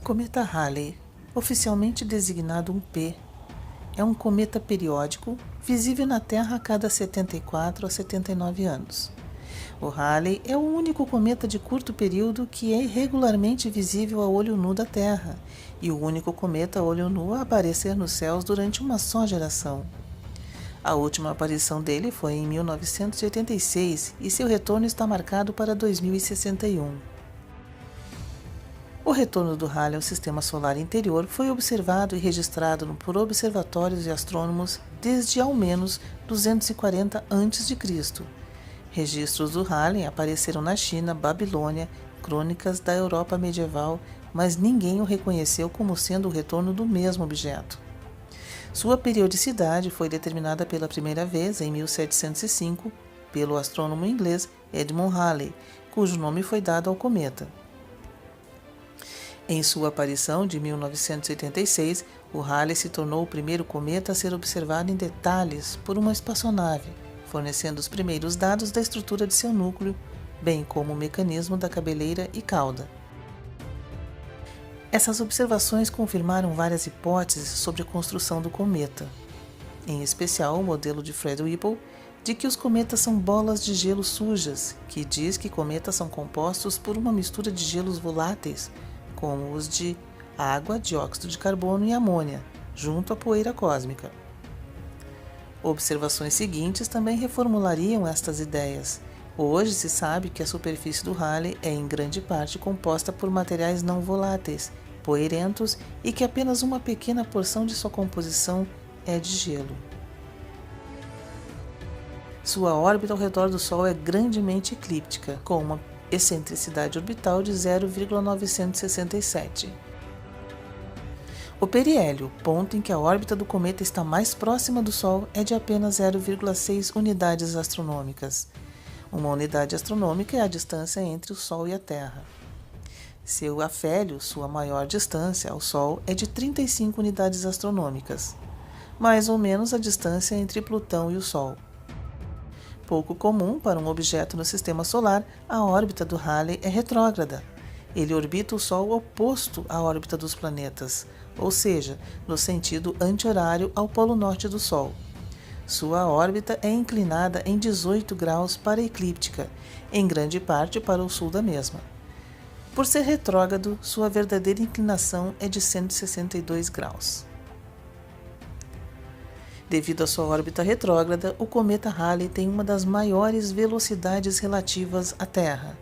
Cometa Halley, oficialmente designado um P, é um cometa periódico visível na Terra a cada 74 a 79 anos. O Halley é o único cometa de curto período que é irregularmente visível a olho nu da Terra e o único cometa a olho nu a aparecer nos céus durante uma só geração. A última aparição dele foi em 1986 e seu retorno está marcado para 2061. O retorno do Halley ao sistema solar interior foi observado e registrado por observatórios e astrônomos desde ao menos 240 a.C. Registros do Halley apareceram na China, Babilônia, crônicas da Europa medieval, mas ninguém o reconheceu como sendo o retorno do mesmo objeto. Sua periodicidade foi determinada pela primeira vez em 1705 pelo astrônomo inglês Edmund Halley, cujo nome foi dado ao cometa. Em sua aparição de 1986, o Halley se tornou o primeiro cometa a ser observado em detalhes por uma espaçonave, fornecendo os primeiros dados da estrutura de seu núcleo, bem como o mecanismo da cabeleira e cauda. Essas observações confirmaram várias hipóteses sobre a construção do cometa, em especial o modelo de Fred Whipple, de que os cometas são bolas de gelo sujas, que diz que cometas são compostos por uma mistura de gelos voláteis, como os de água, dióxido de carbono e amônia, junto à poeira cósmica. Observações seguintes também reformulariam estas ideias. Hoje se sabe que a superfície do Halley é em grande parte composta por materiais não voláteis, poeirentos e que apenas uma pequena porção de sua composição é de gelo. Sua órbita ao redor do Sol é grandemente eclíptica, com uma excentricidade orbital de 0,967. O periélio, ponto em que a órbita do cometa está mais próxima do Sol, é de apenas 0,6 unidades astronômicas. Uma unidade astronômica é a distância entre o Sol e a Terra. Seu afélio, sua maior distância ao Sol, é de 35 unidades astronômicas, mais ou menos a distância entre Plutão e o Sol. Pouco comum para um objeto no Sistema Solar, a órbita do Halley é retrógrada. Ele orbita o Sol oposto à órbita dos planetas, ou seja, no sentido anti-horário ao polo norte do Sol. Sua órbita é inclinada em 18 graus para a eclíptica, em grande parte para o sul da mesma. Por ser retrógrado, sua verdadeira inclinação é de 162 graus. Devido à sua órbita retrógrada, o cometa Halley tem uma das maiores velocidades relativas à Terra.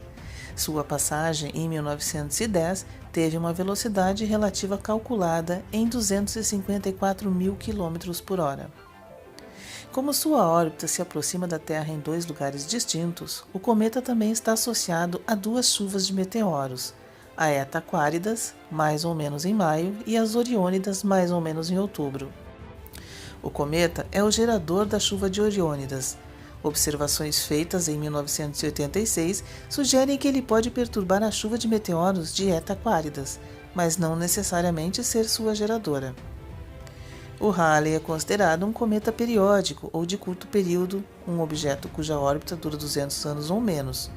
Sua passagem em 1910 teve uma velocidade relativa calculada em 254.000 km/h. Como sua órbita se aproxima da Terra em dois lugares distintos, o cometa também está associado a duas chuvas de meteoros, a Eta Aquáridas, mais ou menos em maio, e as Oriônidas, mais ou menos em outubro. O cometa é o gerador da chuva de Oriônidas. Observações feitas em 1986 sugerem que ele pode perturbar a chuva de meteoros de Eta Aquáridas, mas não necessariamente ser sua geradora. O Halley é considerado um cometa periódico ou de curto período, um objeto cuja órbita dura 200 anos ou menos.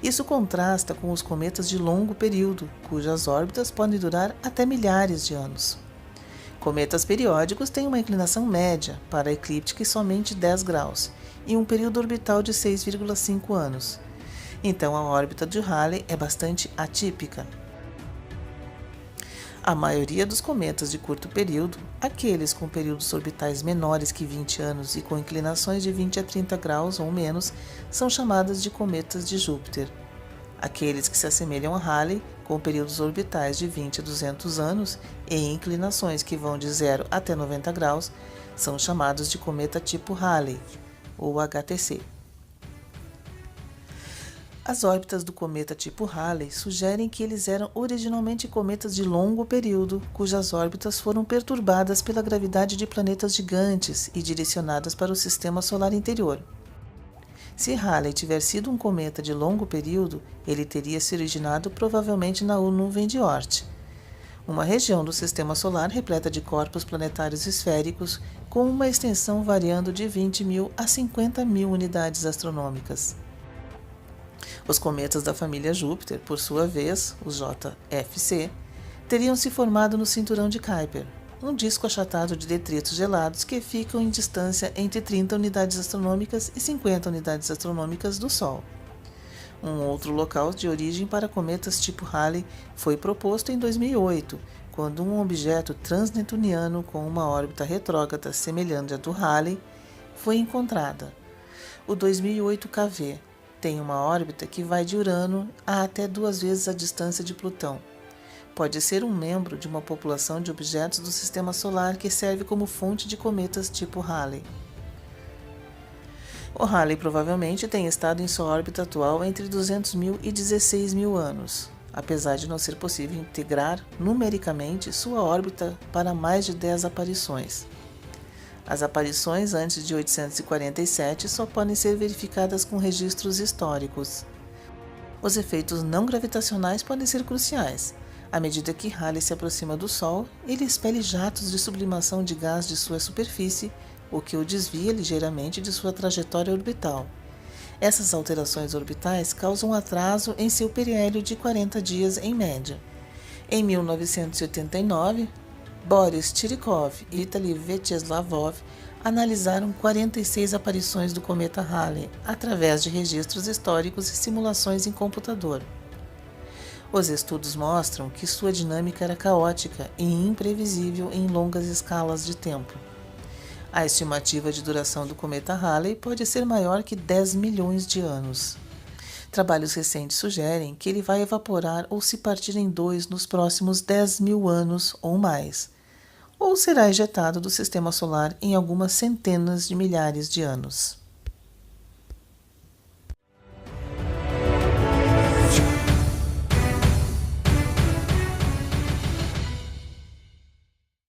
Isso contrasta com os cometas de longo período, cujas órbitas podem durar até milhares de anos. Cometas periódicos têm uma inclinação média para a eclíptica em somente 10 graus e um período orbital de 6,5 anos. Então a órbita de Halley é bastante atípica. A maioria dos cometas de curto período, aqueles com períodos orbitais menores que 20 anos e com inclinações de 20 a 30 graus ou menos, são chamadas de cometas de Júpiter. Aqueles que se assemelham a Halley, com períodos orbitais de 20 a 200 anos e inclinações que vão de 0 até 90 graus, são chamados de cometa tipo Halley, ou HTC. As órbitas do cometa tipo Halley sugerem que eles eram originalmente cometas de longo período, cujas órbitas foram perturbadas pela gravidade de planetas gigantes e direcionadas para o sistema solar interior. Se Halley tiver sido um cometa de longo período, ele teria se originado provavelmente na nuvem de Oort, uma região do Sistema Solar repleta de corpos planetários esféricos com uma extensão variando de 20.000 a 50.000 unidades astronômicas. Os cometas da família Júpiter, por sua vez, os JFC, teriam se formado no cinturão de Kuiper, um disco achatado de detritos gelados que ficam em distância entre 30 unidades astronômicas e 50 unidades astronômicas do Sol. Um outro local de origem para cometas tipo Halley foi proposto em 2008, quando um objeto transneptuniano com uma órbita retrógrada semelhante à do Halley foi encontrada. O 2008 KV tem uma órbita que vai de Urano a até 2 vezes a distância de Plutão. Pode ser um membro de uma população de objetos do Sistema Solar que serve como fonte de cometas tipo Halley. O Halley provavelmente tem estado em sua órbita atual entre 200.000 e 16.000 anos, apesar de não ser possível integrar numericamente sua órbita para mais de 10 aparições. As aparições antes de 847 só podem ser verificadas com registros históricos. Os efeitos não gravitacionais podem ser cruciais. À medida que Halley se aproxima do Sol, ele expele jatos de sublimação de gás de sua superfície, o que o desvia ligeiramente de sua trajetória orbital. Essas alterações orbitais causam atraso em seu periélio de 40 dias em média. Em 1989, Boris Chirikov e Vitaly Vyacheslav analisaram 46 aparições do cometa Halley através de registros históricos e simulações em computador. Os estudos mostram que sua dinâmica era caótica e imprevisível em longas escalas de tempo. A estimativa de duração do cometa Halley pode ser maior que 10 milhões de anos. Trabalhos recentes sugerem que ele vai evaporar ou se partir em dois nos próximos 10.000 anos ou mais, ou será ejetado do Sistema Solar em algumas centenas de milhares de anos.